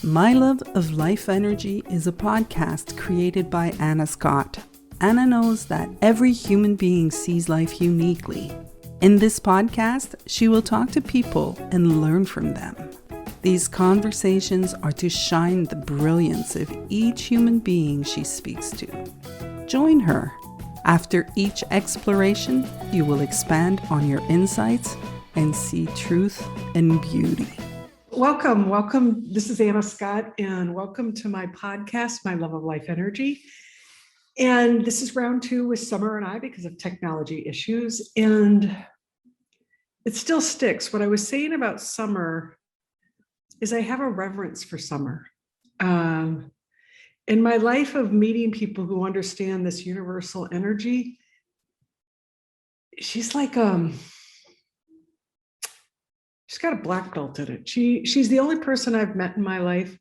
My Love of Life Energy is a podcast created by Anna Scott. Anna knows that every human being sees life uniquely. In this podcast, she will talk to people and learn from them. These conversations are to shine the brilliance of each human being she speaks to. Join her. After each exploration, you will expand on your insights and see truth and beauty. Welcome. This is Anna Scott, and welcome to my podcast, My Love of Life Energy. And this is round 2 with Summer and I because of technology issues. And it still sticks. What I was saying about Summer is I have a reverence for Summer. In my life of meeting people who understand this universal energy, she's like, she's got a black belt in it. She's the only person I've met in my life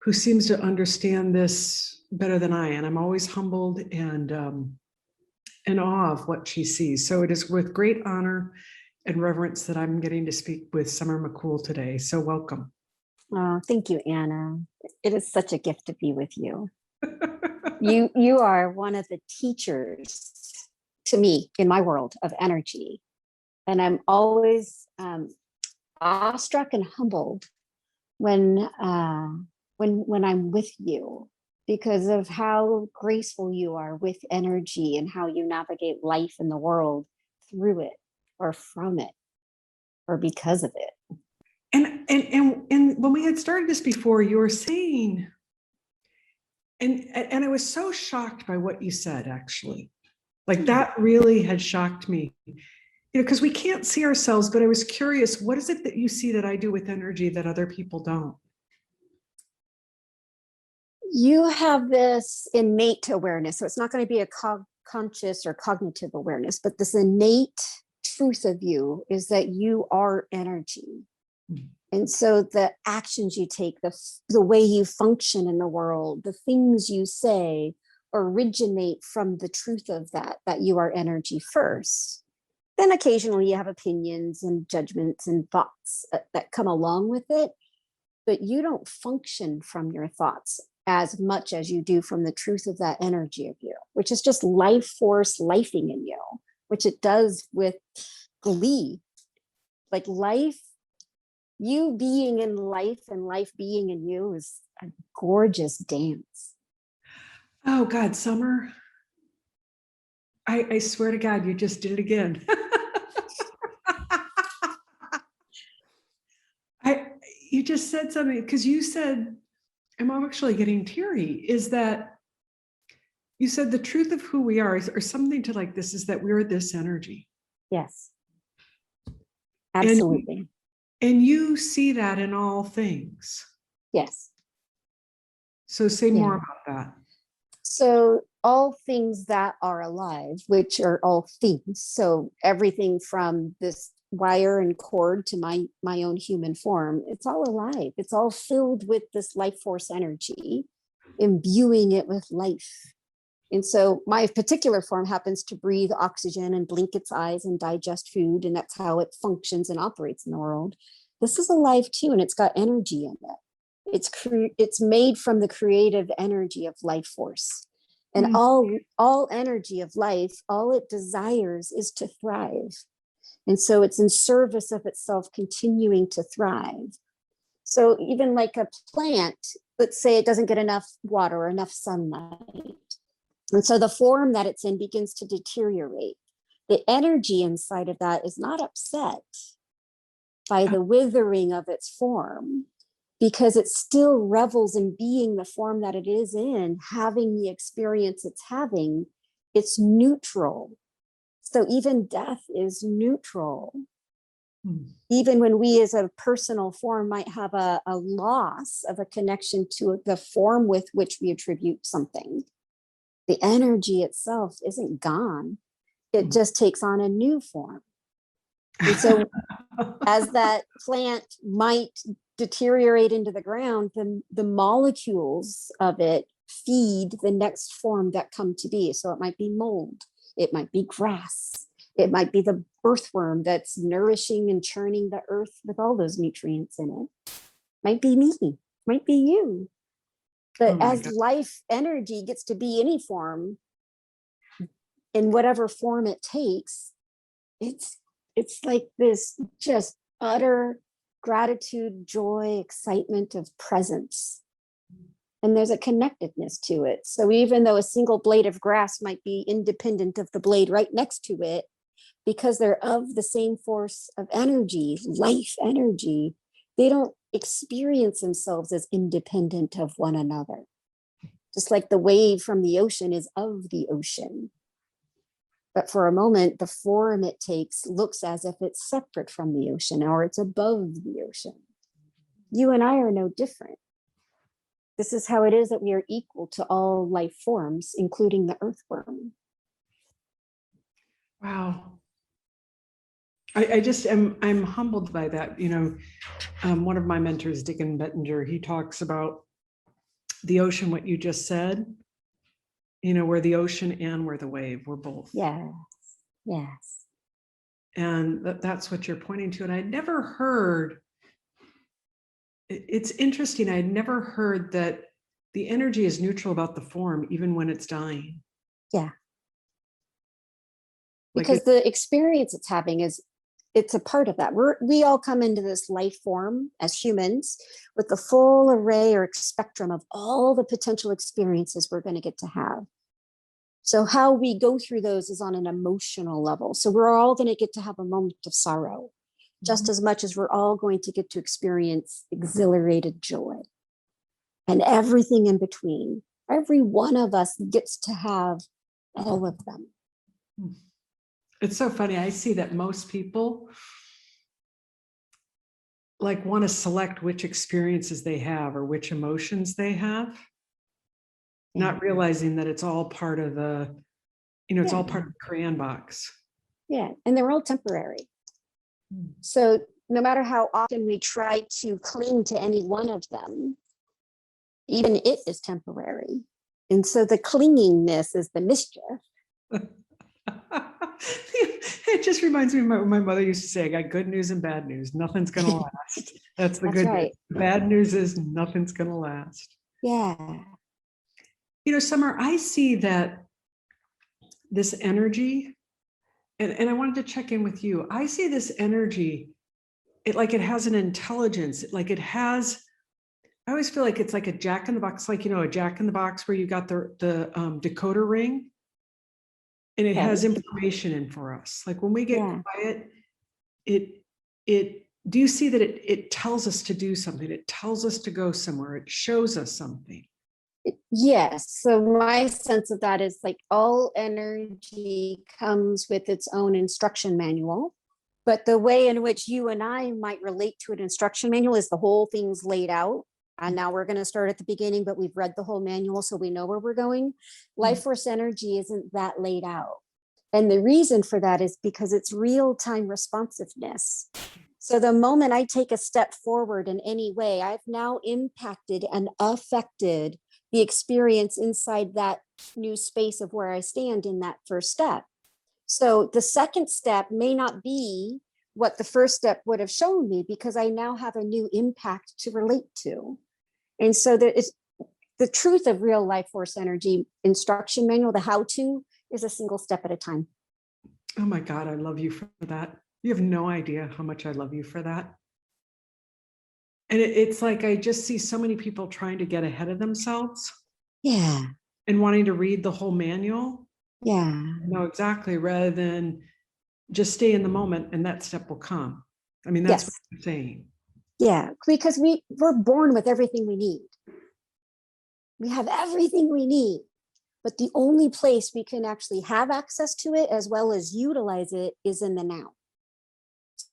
who seems to understand this better than I am. I'm always humbled and in awe of what she sees. So it is with great honor and reverence that I'm getting to speak with Summer Maccool today. So welcome. Oh, thank you, Anna. It is such a gift to be with you. You are one of the teachers to me in my world of energy. And I'm always awestruck and humbled when I'm with you because of how graceful you are with energy and how you navigate life in the world through it or from it or because of it. And when we had started this before, you were saying, and I was so shocked by what you said, actually. Like that really had shocked me. Because we can't see ourselves, but I was curious, what is it that you see that I do with energy that other people don't? You have this innate awareness. So it's not going to be a conscious or cognitive awareness, but this innate truth of you is that you are energy. And so the actions you take, the way you function in the world, the things you say originate from the truth of that you are energy first. Then occasionally you have opinions and judgments and thoughts that come along with it, but you don't function from your thoughts as much as you do from the truth of that energy of you, which is just life force lifing in you, which it does with glee. Like life, you being in life and life being in you is a gorgeous dance. Oh God, Summer. I swear to God, you just did it again. You just said something because you said, I'm actually getting teary, is that you said the truth of who we are or something to like this is that we're this energy. Yes, absolutely. And you see that in all things. Yes. So say more about that. So all things that are alive, which are all things. So everything from this wire and cord to my own human form, it's all alive. It's all filled with this life force energy, imbuing it with life. And so my particular form happens to breathe oxygen and blink its eyes and digest food. And that's how it functions and operates in the world. This is alive too, and it's got energy in it. It's made from the creative energy of life force. And all energy of life, all it desires is to thrive. And so it's in service of itself continuing to thrive. So even like a plant, let's say it doesn't get enough water or enough sunlight. And so the form that it's in begins to deteriorate. The energy inside of that is not upset by the withering of its form, because it still revels in being the form that it is in, having the experience it's having. It's neutral. So even death is neutral. Even when we as a personal form might have a loss of a connection to the form with which we attribute something, the energy itself isn't gone. It just takes on a new form. And so as that plant might deteriorate into the ground, then the molecules of it feed the next form that come to be. So it might be mold, it might be grass, it might be the earthworm that's nourishing and churning the earth with all those nutrients in it. Might be me. might be you. Oh But my as God. life energy gets to be any form, in whatever form it takes, it's like this just utter gratitude, joy, excitement of presence. And there's a connectedness to it. So even though a single blade of grass might be independent of the blade right next to it, because they're of the same force of energy, life energy, they don't experience themselves as independent of one another. Just like the wave from the ocean is of the ocean. But for a moment, the form it takes looks as if it's separate from the ocean or it's above the ocean. You and I are no different. This is how it is that we are equal to all life forms, including the earthworm. Wow. I just I'm humbled by that. One of my mentors, Dickon Bettinger, he talks about the ocean, what you just said, we're the ocean and we're the wave, we're both. Yes, yes. And that's what you're pointing to. And I'd never heard, it's interesting, I'd never heard that the energy is neutral about the form, even when it's dying. Yeah. Like Because the experience it's having it's a part of that. We all come into this life form as humans with the full array or spectrum of all the potential experiences we're going to get to have. So how we go through those is on an emotional level. So we're all going to get to have a moment of sorrow, just as much as we're all going to get to experience exhilarated joy. And everything in between. Every one of us gets to have all of them. It's so funny. I see that most people want to select which experiences they have or which emotions they have, not realizing that it's all part of it's all part of the crayon box. Yeah, and they're all temporary. So no matter how often we try to cling to any one of them, even it is temporary. And so the clingingness is the mischief. It just reminds me of what my mother used to say, I got good news and bad news. Nothing's going to last. That's the good right. news. The bad news is nothing's going to last. Yeah. Summer, I see that this energy, and I wanted to check in with you. I see this energy, it has an intelligence, I always feel like it's like a jack in the box, a jack in the box where you got the decoder ring. And it has information in for us. Like when we get quiet, do you see that it tells us to do something? It tells us to go somewhere. It shows us something. Yes. So my sense of that is all energy comes with its own instruction manual. But the way in which you and I might relate to an instruction manual is the whole thing's laid out. And now we're going to start at the beginning, but we've read the whole manual, so we know where we're going. Life force energy isn't that laid out. And the reason for that is because it's real-time responsiveness. So the moment I take a step forward in any way, I've now impacted and affected the experience inside that new space of where I stand in that first step. So the second step may not be what the first step would have shown me because I now have a new impact to relate to. And so there is the truth of real life force energy instruction manual, the how-to is a single step at a time. Oh my God, I love you for that. You have no idea how much I love you for that. And it's like, I just see so many people trying to get ahead of themselves. Yeah. And wanting to read the whole manual. Yeah. No, exactly. Rather than just stay in the moment and that step will come. I mean, that's what I'm saying. Yeah, because we're born with everything we need. We have everything we need, but the only place we can actually have access to it as well as utilize it is in the now.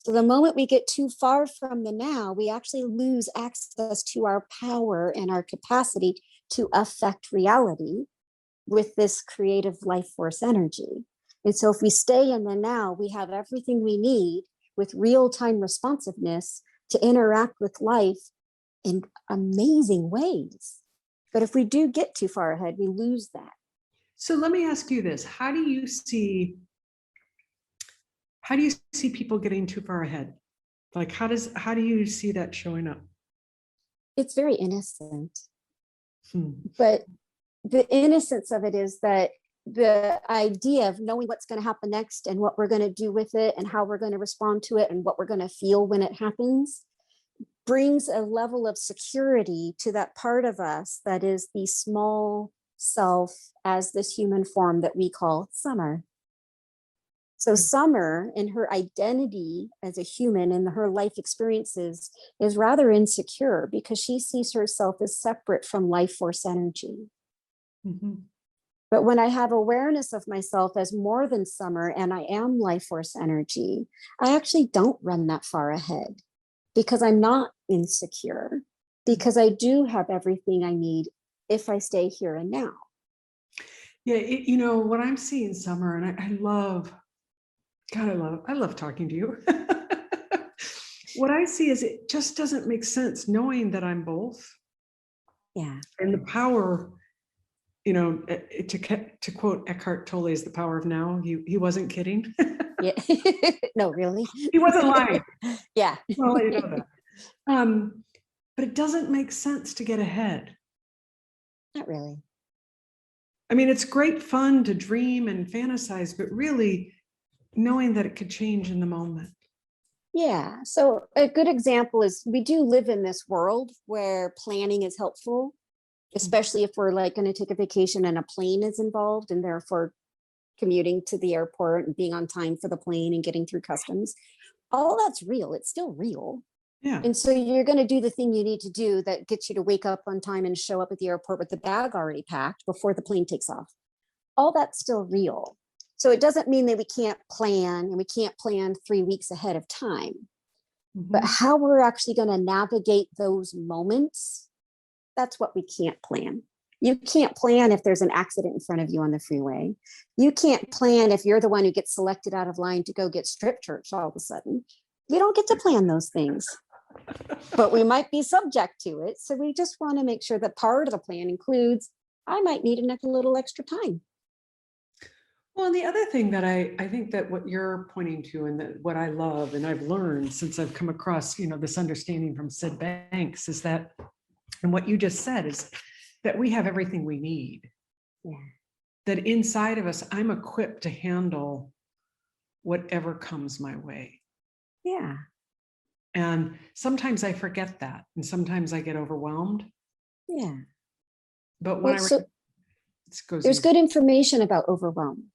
So the moment we get too far from the now, we actually lose access to our power and our capacity to affect reality with this creative life force energy. And so if we stay in the now, we have everything we need with real-time responsiveness to interact with life in amazing ways. But if we do get too far ahead, we lose that. So let me ask you this. How do you see people getting too far ahead? How do you see that showing up? It's very innocent. Hmm. But the innocence of it is that the idea of knowing what's going to happen next and what we're going to do with it and how we're going to respond to it and what we're going to feel when it happens brings a level of security to that part of us that is the small self as this human form that we call Summer. So Summer, in her identity as a human and her life experiences, is rather insecure because she sees herself as separate from life force energy. Mm-hmm. But when I have awareness of myself as more than Summer and I am life force energy, I actually don't run that far ahead because I'm not insecure, because I do have everything I need if I stay here and now. Yeah, you know, what I'm seeing, Summer, and I love, God, I love talking to you. What I see is it just doesn't make sense knowing that I'm both. Yeah. And the power, you know, to quote Eckhart Tolle's The Power of Now, he wasn't kidding. Yeah. No, really? He wasn't lying. Yeah. Well, you know that. But it doesn't make sense to get ahead. Not really. I mean, it's great fun to dream and fantasize, but really knowing that it could change in the moment. Yeah. So a good example is we do live in this world where planning is helpful, especially if we're like going to take a vacation and a plane is involved and therefore commuting to the airport and being on time for the plane and getting through customs. All that's real. It's still real. Yeah. And so you're going to do the thing you need to do that gets you to wake up on time and show up at the airport with the bag already packed before the plane takes off. All that's still real. So it doesn't mean that we can't plan and we can't plan 3 weeks ahead of time. Mm-hmm. But how we're actually going to navigate those moments, that's what we can't plan. You can't plan if there's an accident in front of you on the freeway. You can't plan if you're the one who gets selected out of line to go get strip searched all of a sudden. We don't get to plan those things, but we might be subject to it. So we just want to make sure that part of the plan includes, I might need a little extra time. Well, and the other thing that I think that what you're pointing to and that what I love and I've learned since I've come across, you know, this understanding from Sid Banks is that, and what you just said is that we have everything we need. Yeah. That inside of us, I'm equipped to handle whatever comes my way. Yeah. And sometimes I forget that. And sometimes I get overwhelmed. Yeah. But when there's good information about overwhelm.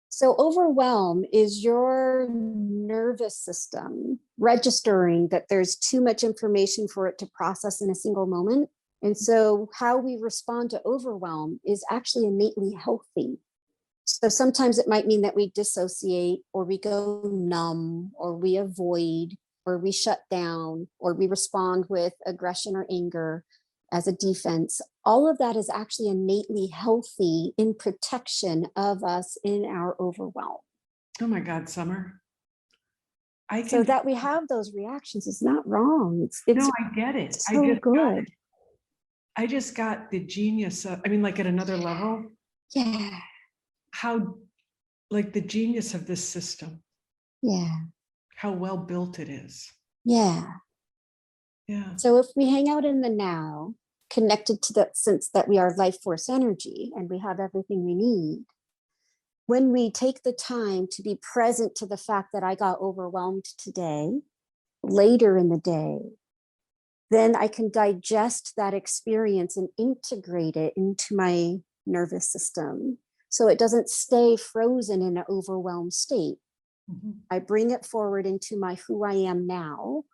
So overwhelm is your nervous system registering that there's too much information for it to process in a single moment. And so how we respond to overwhelm is actually innately healthy. So sometimes it might mean that we dissociate or we go numb or we avoid or we shut down or we respond with aggression or anger as a defense. All of that is actually innately healthy in protection of us in our overwhelm. Oh my God, Summer. So that we have those reactions is not wrong. It's no, I get it. So good. I just got the genius of, I mean, like at another level. Yeah. How, like the genius of this system. Yeah. How well built it is. Yeah. Yeah. So if we hang out in the now, connected to that sense that we are life force energy and we have everything we need, when we take the time to be present to the fact that I got overwhelmed today, later in the day, then I can digest that experience and integrate it into my nervous system. So it doesn't stay frozen in an overwhelmed state. Mm-hmm. I bring it forward into my who I am now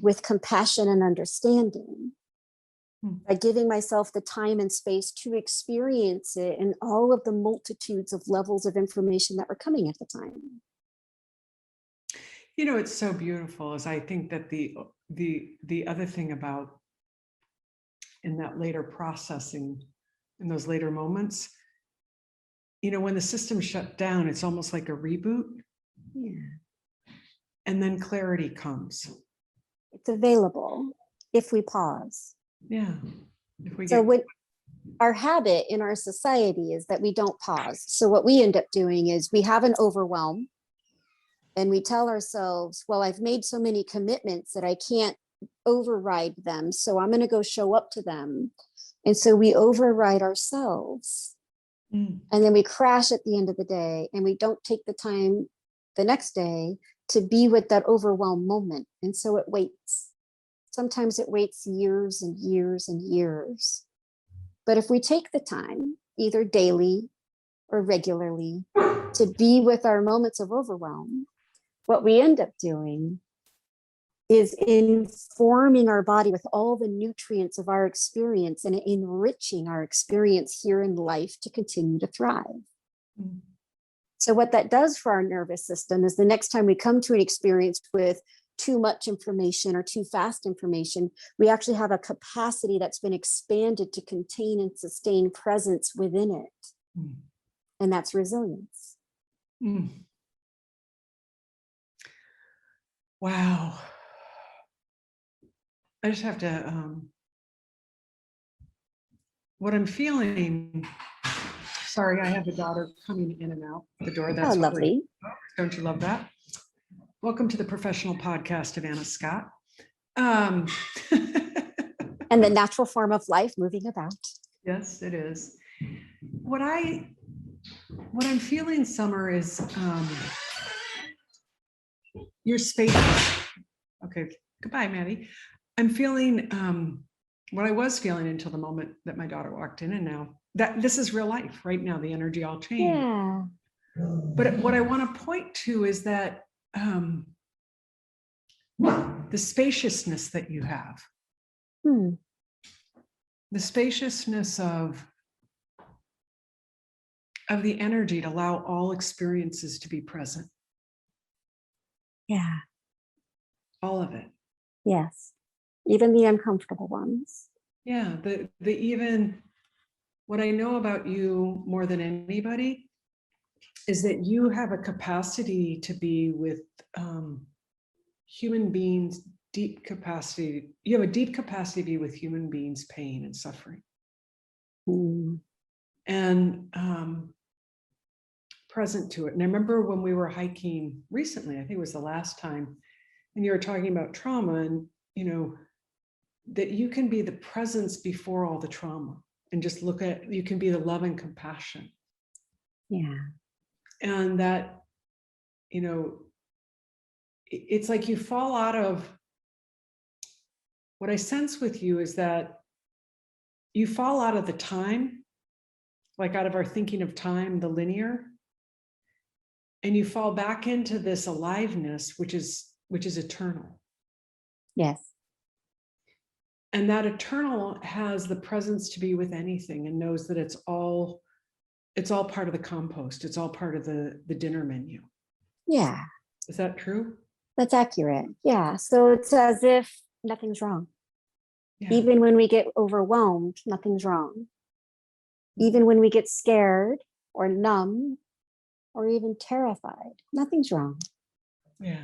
with compassion and understanding by giving myself the time and space to experience it and all of the multitudes of levels of information that were coming at the time. You know, it's so beautiful is I think that the other thing about in that later processing, in those later moments, you know, when the system shut down, it's almost like a reboot. Yeah. And then clarity comes. It's available if we pause. Yeah. If we so when our habit in our society is that we don't pause. So what we end up doing is we have an overwhelm and we tell ourselves, well, I've made so many commitments that I can't override them. So I'm going to go show up to them. And so we override ourselves. And then we crash at the end of the day, and we don't take the time the next day to be with that overwhelmed moment. And so it waits. Sometimes it waits years and years and years. But if we take the time, either daily or regularly, to be with our moments of overwhelm, what we end up doing is informing our body with all the nutrients of our experience and enriching our experience here in life to continue to thrive. So what that does for our nervous system is the next time we come to an experience with too much information or too fast information, we actually have a capacity that's been expanded to contain and sustain presence within it. And that's resilience. Wow. I just have to, what I'm feeling, sorry, I have a daughter coming in and out the door. That's lovely. Don't you love that? Welcome to the professional podcast of Anna Scott. And the natural form of life, moving about. Yes, it is. What I'm feeling, Summer, is your space. Okay, goodbye, Maddie. I'm feeling what I was feeling until the moment that my daughter walked in, and now that this is real life right now, the energy all changed. Yeah. But what I want to point to is that the spaciousness that you have, the spaciousness of the energy to allow all experiences to be present. Yeah. All of it. Yes. Even the uncomfortable ones. Yeah. The even what I know about you more than anybody is that you have a capacity to be with human beings, deep capacity. You have a deep capacity to be with human beings' pain and suffering. And present to it. And I remember when we were hiking recently, I think it was the last time, and you were talking about trauma, and that you can be the presence before all the trauma, and just you can be the love and compassion. Yeah. And that, it's like you fall out of, what I sense with you is that you fall out of the time, like out of our thinking of time, the linear, and you fall back into this aliveness, which is eternal. Yes. And that eternal has the presence to be with anything, and knows that it's all part of the compost. It's all part of the dinner menu. Yeah. Is that true? That's accurate. Yeah. So it's as if nothing's wrong. Yeah. Even when we get overwhelmed, nothing's wrong. Even when we get scared or numb or even terrified, nothing's wrong. Yeah.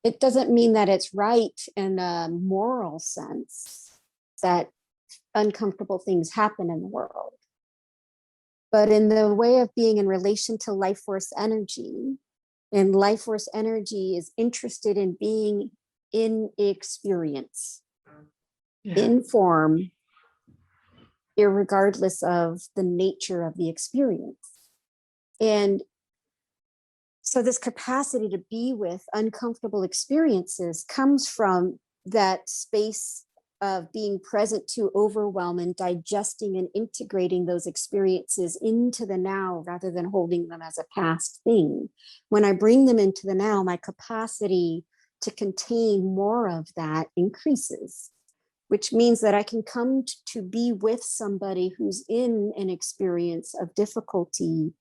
It doesn't mean that it's right in a moral sense that uncomfortable things happen in the world. But in the way of being in relation to life force energy, and life force energy is interested in being in experience, in form, irregardless of the nature of the experience. And so this capacity to be with uncomfortable experiences comes from that space of being present to overwhelm and digesting and integrating those experiences into the now rather than holding them as a past thing. When I bring them into the now, my capacity to contain more of that increases, which means that I can come to be with somebody who's in an experience of difficulty,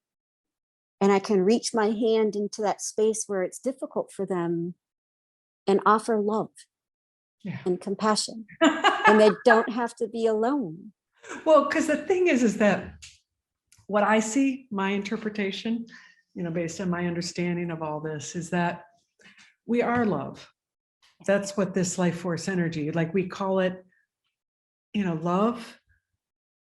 and I can reach my hand into that space where it's difficult for them and offer love and compassion. And they don't have to be alone. Well, because the thing is that what I see, my interpretation, based on my understanding of all this, is that we are love. That's what this life force energy, like we call it, love,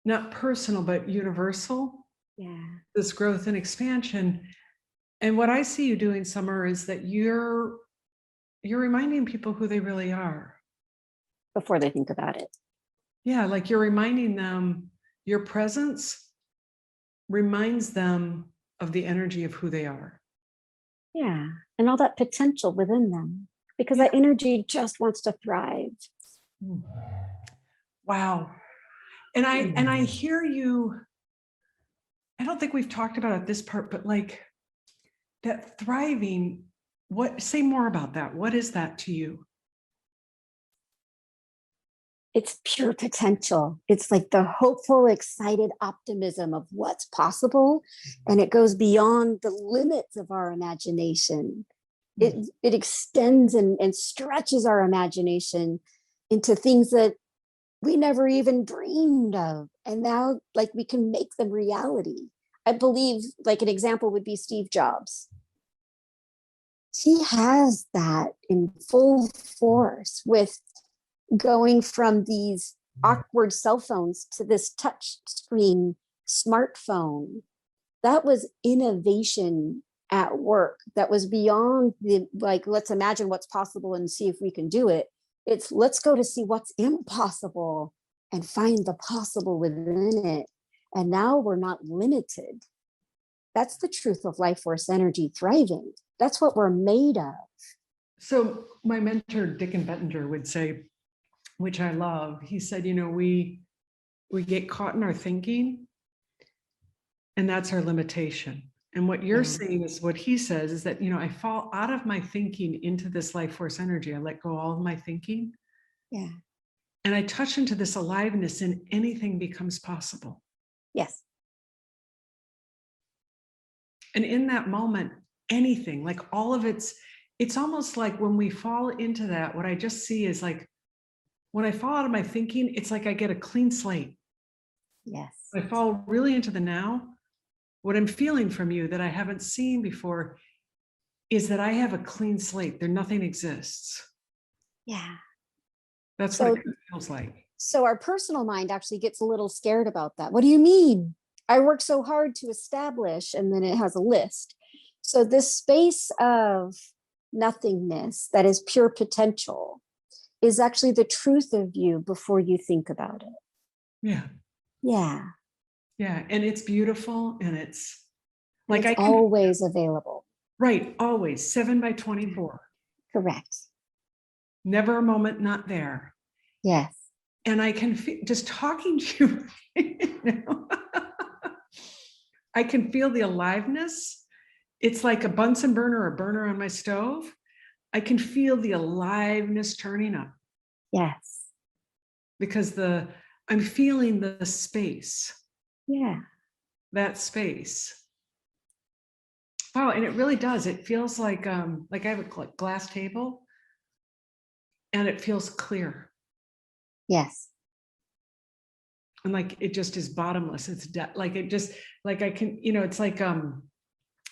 not personal, but universal. Yeah. This growth and expansion. And what I see you doing, Summer, is that you're reminding people who they really are. before they think about it. Yeah, like you're reminding them, your presence reminds them of the energy of who they are. Yeah. And all that potential within them, because that energy just wants to thrive. Wow. And I hear you. I don't think we've talked about it this part, but like that thriving, say more about that. What is that to you? It's pure potential. It's like the hopeful, excited optimism of what's possible. And it goes beyond the limits of our imagination. It extends and stretches our imagination into things that we never even dreamed of. And now, like, we can make them reality. I believe, like, an example would be Steve Jobs. He has that in full force with going from these awkward cell phones to this touch screen smartphone. That was innovation at work. That was beyond the, like, let's imagine what's possible and see if we can do it. It's let's go to see what's impossible and find the possible within it. And now we're not limited. That's the truth of life force energy thriving. That's what we're made of. So my mentor, Dick and Bettinger, would say, which I love, he said, we get caught in our thinking, and that's our limitation. And what you're saying is, what he says is that, I fall out of my thinking into this life force energy. I let go all of my thinking. Yeah. And I touch into this aliveness, and anything becomes possible. Yes. And in that moment, anything, like all of it's almost like when we fall into that, what I just see is like, when I fall out of my thinking, it's like I get a clean slate. Yes. I fall really into the now. What I'm feeling from you that I haven't seen before is that I have a clean slate. There, nothing exists. Yeah. That's what it feels like. So our personal mind actually gets a little scared about that. What do you mean? I worked so hard to establish, and then it has a list. So this space of nothingness that is pure potential is actually the truth of you before you think about it. Yeah. Yeah. Yeah. And it's beautiful. And it's like, it's always available. Right. Always 7/24. Correct. Never a moment not there. Yes. And I can feel, just talking to you, I can feel the aliveness. It's like a Bunsen burner or a burner on my stove. I can feel the aliveness turning up. Yes. Because I'm feeling the space. Yeah. That space. Wow, and it really does. It feels like I have a glass table, and it feels clear. Yes. And like it just is bottomless. It's like it just, like I can, it's like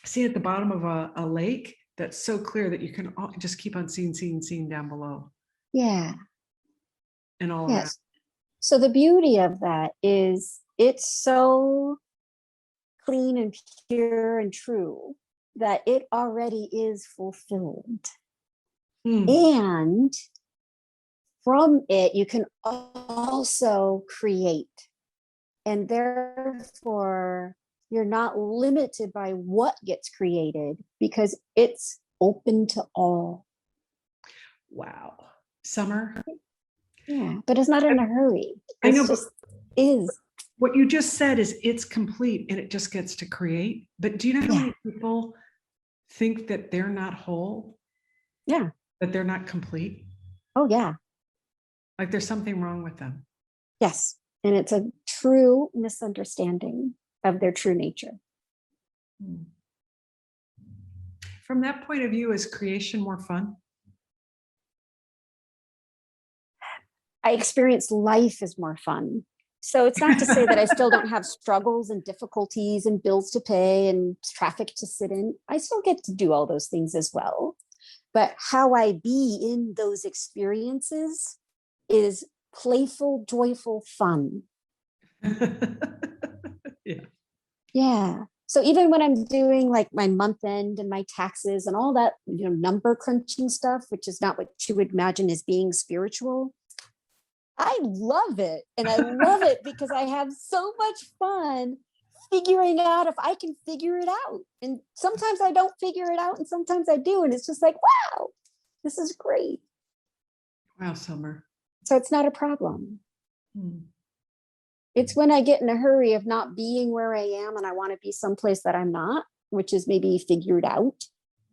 see at the bottom of a lake that's so clear that you can just keep on seeing down below. Yeah. And all yes. around. So the beauty of that is it's so clean and pure and true that it already is fulfilled. And from it, you can also create. And therefore, you're not limited by what gets created because it's open to all. Wow. Summer. Yeah, but it's not in a hurry. I know, just is. What you just said is it's complete and it just gets to create. But do you know how many people think that they're not whole? Yeah. That they're not complete? Oh, yeah. Like there's something wrong with them. Yes. And it's a true misunderstanding of their true nature. From that point of view, is creation more fun? I experience life as more fun. So it's not to say that I still don't have struggles and difficulties and bills to pay and traffic to sit in. I still get to do all those things as well. But how I be in those experiences is playful, joyful fun. Yeah. Yeah. So even when I'm doing like my month end and my taxes and all that, number crunching stuff, which is not what you would imagine as being spiritual, I love it. And I love it because I have so much fun figuring out if I can figure it out. And sometimes I don't figure it out and sometimes I do. And it's just like, wow, this is great. Wow, Summer. So it's not a problem. Hmm. It's when I get in a hurry of not being where I am and I want to be someplace that I'm not, which is maybe figured out.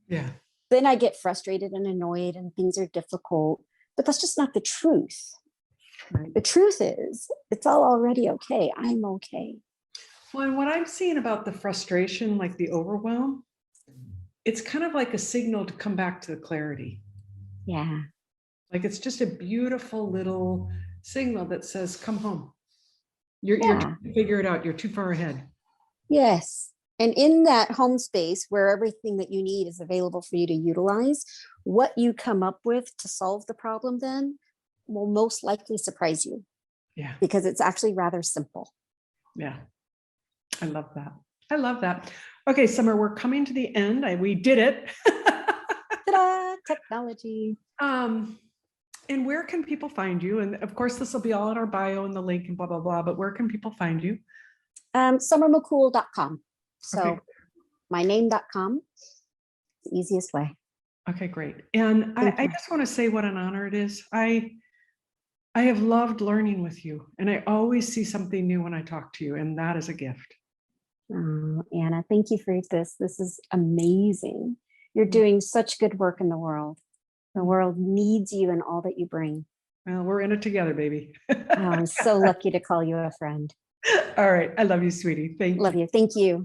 Yeah. Then I get frustrated and annoyed and things are difficult. But that's just not the truth. Right. The truth is, it's all already okay. I'm okay. Well, and what I'm seeing about the frustration, like the overwhelm, it's kind of like a signal to come back to the clarity. Yeah. Like it's just a beautiful little signal that says, come home. You're Yeah. trying to figure it out. You're too far ahead. Yes. And in that home space where everything that you need is available for you to utilize, what you come up with to solve the problem then will most likely surprise you. Yeah. Because it's actually rather simple. Yeah. I love that. I love that. Okay, Summer, we're coming to the end. We did it. Ta-da! Technology. And where can people find you? And of course, this will be all in our bio and the link and blah, blah, blah. But where can people find you? SummerMaccool.com. So Okay. my name.com. The easiest way. Okay, great. And I just want to say what an honor it is. I have loved learning with you. And I always see something new when I talk to you. And that is a gift. Oh, Anna, thank you for this. This is amazing. You're doing such good work in the world. The world needs you and all that you bring. Well, we're in it together, baby. Oh, I'm so lucky to call you a friend. All right. I love you, sweetie. Thank you. Love you. Thank you.